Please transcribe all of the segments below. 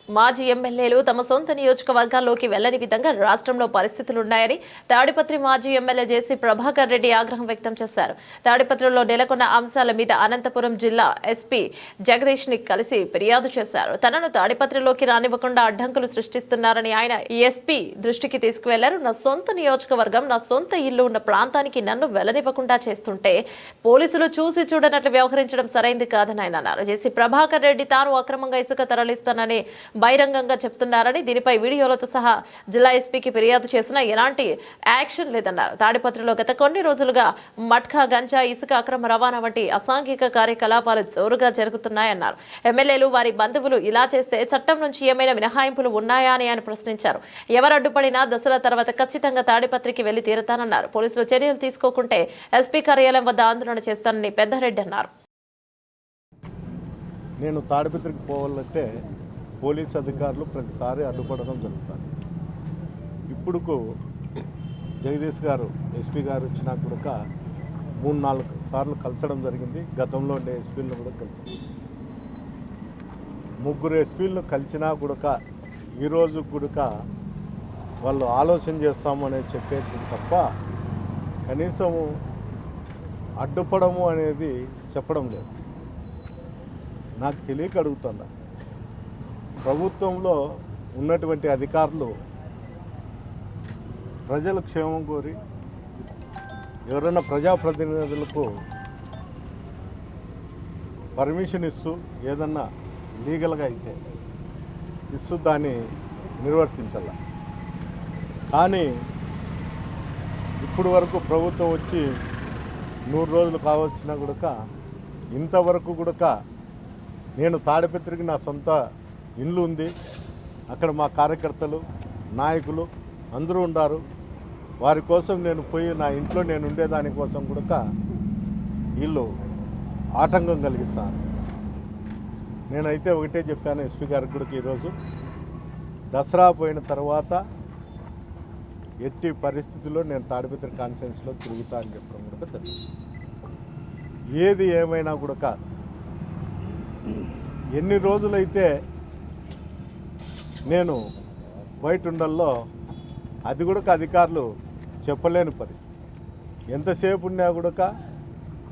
మాజీ ఎమ్మెల్యేలు తమ సొంత నియోజకవర్గాల్లోకి వెళ్లని విధంగా రాష్ట్రంలో పరిస్థితులున్నాయని తాడిపత్రి మాజీ ఎమ్మెల్యే జేసీ ప్రభాకర్ రెడ్డి ఆగ్రహం వ్యక్తం చేశారు. తాడిపత్రిలో నెలకొన్న అంశాల మీద అనంతపురం జిల్లా ఎస్పీ జగదీష్ ని కలిసి ఫిర్యాదు చేశారు. తనను తాడిపత్రిలోకి రానివ్వకుండా అడ్డంకులు సృష్టిస్తున్నారని ఆయన ఎస్పీ దృష్టికి తీసుకువెళ్లారు. నా సొంత నియోజకవర్గం, నా సొంత ఇల్లు ఉన్న ప్రాంతానికి నన్ను వెళ్లనివ్వకుండా చేస్తుంటే పోలీసులు చూసి చూడనట్లు వ్యవహరించడం సరైంది కాదని ఆయన అన్నారు. జేసీ ప్రభాకర్ రెడ్డి తాను అక్రమంగా ఇసుక తరలిస్తానని బహిరంగంగా చెప్తున్నారని, దీనిపై వీడియోలతో సహా జిల్లా ఎస్పీకి ఫిర్యాదు చేసినా ఎలాంటి యాక్షన్ లేదన్నారు. తాడిపత్రిలో గత కొన్ని రోజులుగా మట్కా, గంజా, ఇసుక అక్రమ రవాణా వంటి అసాంఘిక కార్యకలాపాలు జోరుగా జరుగుతున్నాయన్నారు. ఎమ్మెల్యేలు, వారి బంధువులు ఇలా చేస్తే చట్టం నుంచి ఏమైనా మినహాయింపులు ఉన్నాయా అని ఆయన ప్రశ్నించారు. ఎవరు అడ్డుపడినా దసరా తర్వాత ఖచ్చితంగా తాడిపత్రికి వెళ్లి తీరుతానన్నారు. పోలీసులు చర్యలు తీసుకోకుంటే ఎస్పీ కార్యాలయం వద్ద ఆందోళన చేస్తానని పెద్దారెడ్డి అన్నారు. నేను తాడిపత్రికి పోవాలంటే పోలీస్ అధికారులు ప్రతిసారి అడ్డుపడడం జరుగుతుంది. ఇప్పుడుకు జగదీష్ గారు ఎస్పీ గారు వచ్చినా కూడా 3-4 సార్లు కలిసడం జరిగింది. గతంలో ఉండే ఎస్పీలను కూడా కలిసి 3 ఎస్పీలను కలిసినా కూడా ఈరోజు కూడా వాళ్ళు ఆలోచన చేస్తామని చెప్పేది తప్ప కనీసము అడ్డుపడము అనేది చెప్పడం లేదు. నాకు తెలియక అడుగుతున్నా, ప్రభుత్వంలో ఉన్నటువంటి అధికారులు ప్రజల క్షేమం కోరి ఎవరైనా ప్రజాప్రతినిధులకు పర్మిషన్ ఇస్తూ ఏదన్నా లీగల్గా అయితే ఇస్తూ దాన్ని నిర్వర్తించాల. కానీ ఇప్పుడు వరకు ప్రభుత్వం వచ్చి 100 రోజులు కావచ్చినా కూడా ఇంతవరకు కూడా నేను తాడిపత్రికి నా సొంత ఇల్లు ఉంది, అక్కడ మా కార్యకర్తలు, నాయకులు అందరూ ఉన్నారు. వారి కోసం నేను పోయి నా ఇంట్లో నేను ఉండేదానికోసం కూడా వీళ్ళు ఆటంకం కలిగిస్తాను. నేనైతే ఒకటే చెప్పాను ఎస్పీ గారికి కూడా, ఈరోజు దసరా పోయిన తర్వాత ఎట్టి పరిస్థితుల్లో నేను తాడిపత్రి కాన్ఫరెన్స్లో తిరుగుతా అని చెప్పడం కూడా తెలియదు. ఏది ఏమైనా కూడా ఎన్ని రోజులైతే నేను బయట ఉండల్లో అది కూడా అధికారులు చెప్పలేని పరిస్థితి. ఎంతసేపు ఉన్నా కూడా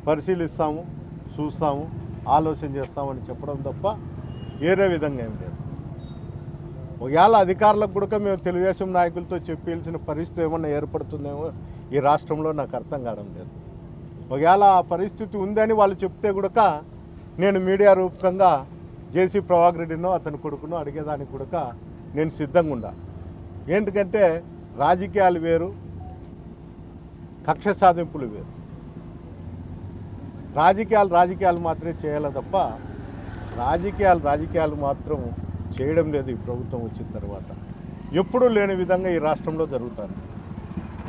పరిశీలిస్తాము, చూస్తాము, ఆలోచన చేస్తామని చెప్పడం తప్ప వేరే విధంగా ఏం లేదు. ఒకవేళ అధికారులకు కూడా మేము తెలుగుదేశం నాయకులతో చెప్పాల్సిన పరిస్థితి ఏమన్నా ఏర్పడుతుందేమో ఈ రాష్ట్రంలో నాకు అర్థం కావడం లేదు. ఒకవేళ ఆ పరిస్థితి ఉందని వాళ్ళు చెప్తే కూడా నేను మీడియా రూపకంగా జేసీ ప్రభాకర్ రెడ్డినో అతని కొడుకునో అడిగేదానికి కూడా నేను సిద్ధంగా ఉండా. ఏంటంటే రాజకీయాలు వేరు, కక్ష సాధింపులు వేరు. రాజకీయాలు మాత్రమే చేయాలి తప్ప రాజకీయాలు మాత్రం చేయడం లేదు. ఈ ప్రభుత్వం వచ్చిన తర్వాత ఎప్పుడూ లేని విధంగా ఈ రాష్ట్రంలో జరుగుతుంది.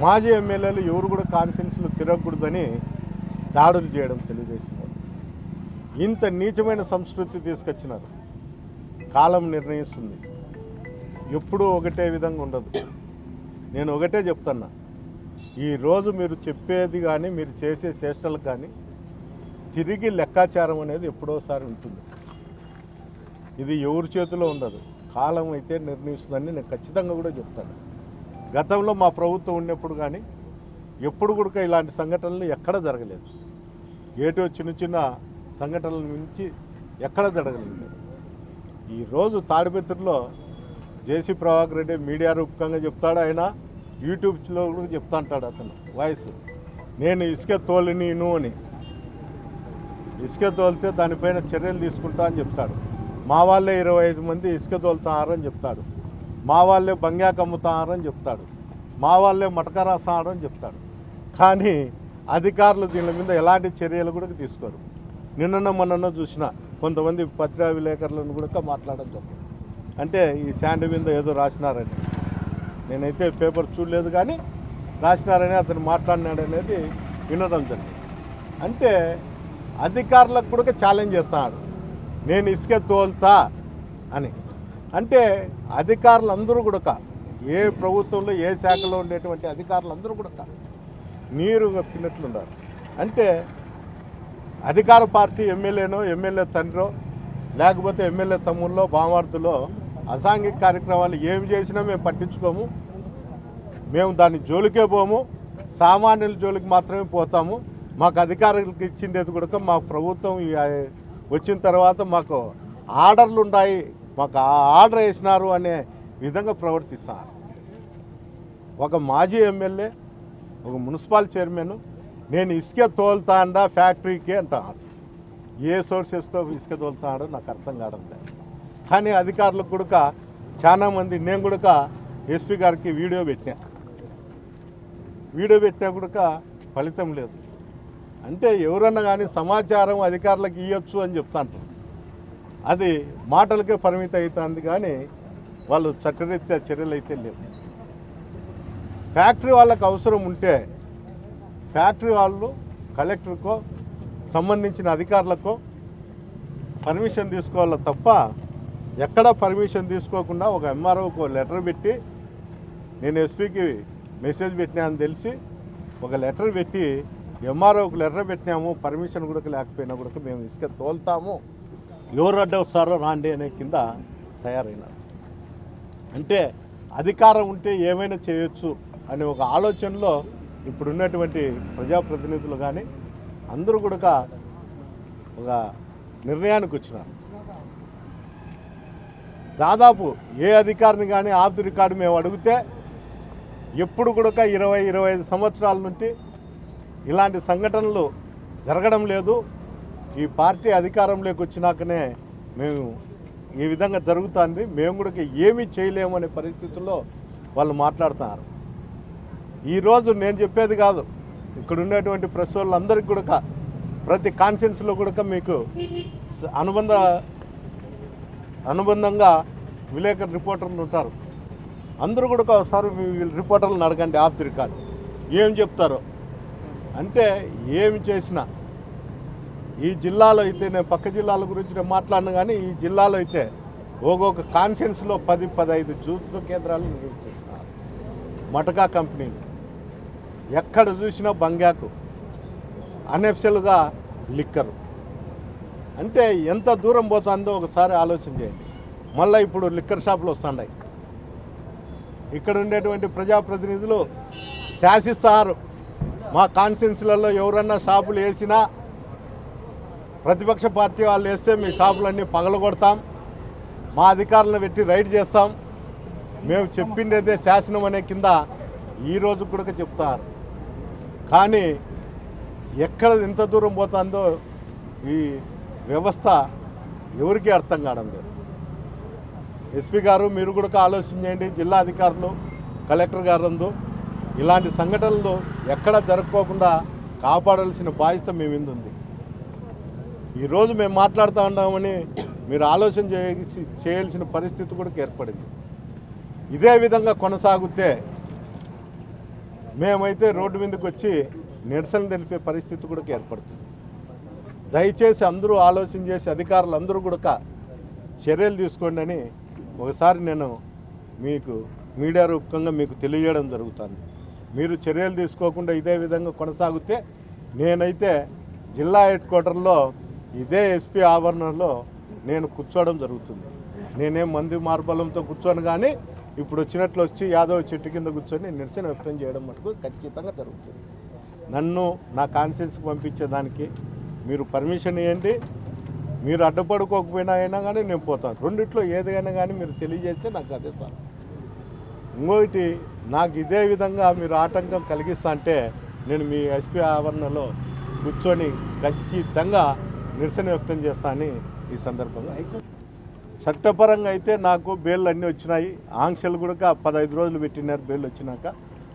మాజీ ఎమ్మెల్యేలు ఎవరు కూడా కాన్స్టిట్యున్సీలో తిరగకూడదని దాడులు చేయడం తెలుగుదేశం వాళ్ళు. ఇంత నీచమైన సంస్కృతి తీసుకొచ్చినారు. కాలం నిర్ణయిస్తుంది, ఎప్పుడూ ఒకటే విధంగా ఉండదు. నేను ఒకటే చెప్తున్నా, ఈరోజు మీరు చెప్పేది కానీ మీరు చేసే చేష్టలకు కానీ తిరిగి లెక్కాచారం అనేది ఎప్పుడోసారి ఉంటుంది. ఇది ఎవరి చేతిలో ఉండదు, కాలం అయితే నిర్ణయిస్తుందని నేను ఖచ్చితంగా కూడా చెప్తాను. గతంలో మా ప్రభుత్వం ఉన్నప్పుడు కానీ ఎప్పుడు కూడా ఇలాంటి సంఘటనలు ఎక్కడ జరగలేదు. ఏటో చిన్న సంఘటనల నుంచి ఎక్కడ జరగలేదు. ఈరోజు తాడిపత్రిలో జేసీ ప్రభాకర్ రెడ్డి మీడియా రూపకంగా చెప్తాడు, ఆయన యూట్యూబ్లో కూడా చెప్తా అంటాడు అతను వాయిస్, నేను ఇసుక తోలినీను అని. ఇసుక తోలితే దానిపైన చర్యలు తీసుకుంటా అని చెప్తాడు. మా వాళ్ళే 25 మంది ఇసుక తోలుతారని చెప్తాడు. మా వాళ్ళే బంగాకు అమ్ముతారని చెప్తాడు. మా వాళ్ళే మటక రాస్తారని చెప్తాడు. కానీ అధికారులు దీని మీద ఎలాంటి చర్యలు కూడా తీసుకోరు. మొన్న చూసిన కొంతమంది పత్రికా విలేకరులను కూడా మాట్లాడడం జరిగింది. అంటే ఈ శాండ్ మీద ఏదో రాసినారని, నేనైతే పేపర్ చూడలేదు కానీ రాసినారని అతను మాట్లాడినాడు అనేది వినడం జరిగింది. అంటే అధికారులకు కూడా ఛాలెంజ్ చేస్తాడు, నేను ఇసుక తోలుతా అని. అంటే అధికారులందరూ కూడా ఏ ప్రభుత్వంలో ఏ శాఖలో ఉండేటువంటి అధికారులందరూ కూడా నీరు కప్పినట్లున్నారు. అంటే అధికార పార్టీ ఎమ్మెల్యేనో, ఎమ్మెల్యే తండ్రో, లేకపోతే ఎమ్మెల్యే తమ్ముళ్ళో, బామార్దులో అసాంఘిక కార్యక్రమాలు ఏమి చేసినా మేము పట్టించుకోము, మేము దాని జోలికే పోము, సామాన్యుల జోలికి మాత్రమే పోతాము. మాకు అధికారులకు ఇచ్చిండేది కూడా మా ప్రభుత్వం వచ్చిన తర్వాత మాకు ఆర్డర్లు ఉన్నాయి, మాకు ఆర్డర్ వేసినారు అనే విధంగా ప్రవర్తిస్తారు. ఒక మాజీ ఎమ్మెల్యే, ఒక మున్సిపల్ చైర్మన్ నేను ఇసుక తోలుతాండా ఫ్యాక్టరీకి అంటాను. ఏ సోర్సెస్తో ఇసుక తోలుతాడో నాకు అర్థం కావడం లేదు. కానీ అధికారులకు కూడా చాలామంది, నేను కూడా ఎస్పీ గారికి వీడియో పెట్టినా కూడా ఫలితం లేదు. అంటే ఎవరన్నా కానీ సమాచారం అధికారులకు ఇవ్వచ్చు అని చెప్తాంటారు, అది మాటలకే పరిమితం అవుతుంది కానీ వాళ్ళు చట్టరీత్యా చర్యలు అయితే లేవు. ఫ్యాక్టరీ వాళ్ళకు అవసరం ఉంటే ఫ్యాక్టరీ వాళ్ళు కలెక్టర్కో సంబంధించిన అధికారులకో పర్మిషన్ తీసుకోవాలి తప్ప ఎక్కడ పర్మిషన్ తీసుకోకుండా ఒక ఎంఆర్ఓకు లెటర్ పెట్టి, నేను ఎస్పీకి మెసేజ్ పెట్టినా అని తెలిసి ఒక లెటర్ పెట్టి ఎంఆర్ఓకి లెటర్ పెట్టినాము, పర్మిషన్ కూడా లేకపోయినా కూడా మేము ఇసుక తోలుతాము, ఎవరు అడ్డ వస్తారో రాండి అనే కింద తయారైనారు. అంటే అధికారం ఉంటే ఏమైనా చేయొచ్చు అనే ఒక ఆలోచనలో ఇప్పుడున్నటువంటి ప్రజాప్రతినిధులు కానీ అందరూ కూడా ఒక నిర్ణయానికి వచ్చినారు. దాదాపు ఏ అధికారిని కానీ ఆఫ్ ది రికార్డు మేము అడిగితే ఎప్పుడు కూడా 20-25 సంవత్సరాల నుండి ఇలాంటి సంఘటనలు జరగడం లేదు, ఈ పార్టీ అధికారంలోకి వచ్చినాకనే మేము ఈ విధంగా జరుగుతుంది, మేము కూడా ఏమీ చేయలేము అనే పరిస్థితుల్లో వాళ్ళు మాట్లాడుతున్నారు. ఈరోజు నేను చెప్పేది కాదు, ఇక్కడ ఉండేటువంటి ప్రెస్ వాళ్ళందరికీ కూడా ప్రతి కాన్ఫరెన్స్లో కూడా మీకు అనుబంధంగా విలేకరు రిపోర్టర్లు ఉంటారు. అందరూ కూడా ఒకసారి రిపోర్టర్లను అడగండి ఆఫ్ ది రికార్డ్ ఏం చెప్తారో. అంటే ఏమి చేసినా ఈ జిల్లాలో అయితే, నేను పక్క జిల్లాల గురించి నేను మాట్లాడినా కానీ ఈ జిల్లాలో అయితే ఒక్కొక్క కాన్ఫరెన్స్లో 10-15 జూత్ కేంద్రాలు నిర్వహిస్తున్నారు. మటకా కంపెనీలు ఎక్కడ చూసినా బంగాకు, అన్ఎఫ్సెల్గా లిక్కరు. అంటే ఎంత దూరం పోతుందో ఒకసారి ఆలోచన చేయండి. మళ్ళీ ఇప్పుడు లిక్కర్ షాపులు వస్తున్నాయి. ఇక్కడ ఉండేటువంటి ప్రజాప్రతినిధులు శాసిస్తారు, మా కాన్స్టిట్యున్సీలలో ఎవరన్నా షాపులు వేసినా ప్రతిపక్ష పార్టీ వాళ్ళు వేస్తే మీ షాపులన్నీ పగలగొడతాం, మా అధికారులను పెట్టి రైడ్ చేస్తాం, మేము చెప్పిండేదే శాసనం అనే కింద ఈరోజు కూడా చెప్తారు. కానీ ఎక్కడ ఎంత దూరం పోతుందో ఈ వ్యవస్థ ఎవరికీ అర్థం కావడం లేదు. ఎస్పీ గారు మీరు కూడా ఆలోచించండి, జిల్లా అధికారులు, కలెక్టర్ గారు ఇలాంటి సంఘటనలు ఎక్కడ జరుపుకోకుండా కాపాడాల్సిన బాధ్యత మీ మీద ఉంది. ఈరోజు మేము మాట్లాడుతూ ఉన్నామని మీరు ఆలోచన చేయాల్సిన పరిస్థితి కూడా ఏర్పడింది. ఇదే విధంగా కొనసాగితే మేమైతే రోడ్డు మీదకి వచ్చి నిరసన తెలిపే పరిస్థితి కూడా ఏర్పడుతుంది. దయచేసి అందరూ ఆలోచన చేసి అధికారులు అందరూ కూడా చర్యలు తీసుకోండి అని ఒకసారి నేను మీకు మీడియా రూపకంగా మీకు తెలియజేయడం జరుగుతుంది. మీరు చర్యలు తీసుకోకుండా ఇదే విధంగా కొనసాగితే నేనైతే జిల్లా హెడ్ క్వార్టర్లో ఇదే ఎస్పీ ఆవరణలో నేను కూర్చోవడం జరుగుతుంది. నేనేం మంది మార్బలంతో కూర్చోను, కానీ ఇప్పుడు వచ్చినట్లు వచ్చి యాదవ్ చెట్టు కింద కూర్చొని నిరసన వ్యక్తం చేయడం మటుకు ఖచ్చితంగా జరుగుతుంది. నన్ను నా కాన్స్టిట్యున్సీకి పంపించేదానికి మీరు పర్మిషన్ ఇవ్వండి, మీరు అడ్డుపడుకోకపోయినా అయినా కానీ నేను పోతాను. రెండిట్లో ఏదైనా కానీ మీరు తెలియజేస్తే నాకు అదే సార్. ఇంకొకటి, నాకు ఇదే విధంగా మీరు ఆటంకం కలిగిస్తా అంటే నేను మీ ఎస్పీ ఆవరణలో కూర్చొని ఖచ్చితంగా నిరసన వ్యక్తం చేస్తానని ఈ సందర్భంగా. చట్టపరంగా అయితే నాకు బెయిల్ అన్నీ వచ్చినాయి. ఆంక్షలు కూడా 15 రోజులు పెట్టినారు. బెయిల్ వచ్చినాక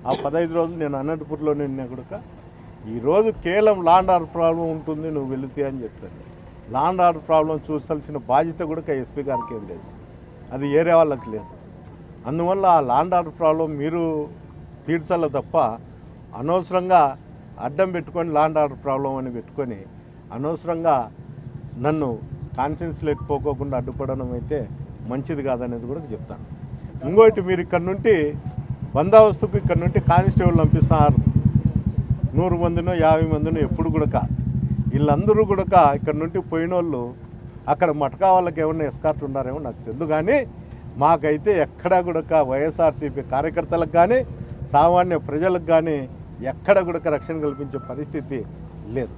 ఆ 15 రోజులు నేను అనంతపూర్లోనే ఉన్నా కూడా ఈరోజు కేవలం లాండ్ ఆర్డర్ ప్రాబ్లం ఉంటుంది, నువ్వు వెళితే అని చెప్తాను. లాండ్ ఆర్డర్ ప్రాబ్లం చూసాల్సిన బాధ్యత కూడా ఎస్పీ గారికి ఏం లేదు, అది ఏరే వాళ్ళకి లేదు. అందువల్ల ఆ లాండ్ ఆర్డర్ ప్రాబ్లం మీరు తీర్చాల తప్ప అనవసరంగా అడ్డం పెట్టుకొని లాండ్ ఆర్డర్ ప్రాబ్లం అని పెట్టుకొని అనవసరంగా నన్ను కాన్ఫరెన్స్ లేకపోకుండా అడ్డుపడడం అయితే మంచిది కాదనేది కూడా చెప్తాను. ఇంకోటి, మీరు ఇక్కడ నుండి బందోబస్తుకు ఇక్కడ నుండి కానిస్టేబుల్ పంపిస్తున్నారు, 100 మందినో 50 మందినో. ఎప్పుడు కూడా వీళ్ళందరూ కూడా ఇక్కడ నుండి పోయిన వాళ్ళు అక్కడ మటకా వాళ్ళకి ఏమన్నా ఎస్కార్ట్ ఉన్నారేమో నాకు తెలియదు, కానీ మాకైతే ఎక్కడా కూడా వైఎస్ఆర్సీపీ కార్యకర్తలకు కానీ సామాన్య ప్రజలకు కానీ ఎక్కడ కూడా రక్షణ కల్పించే పరిస్థితి లేదు.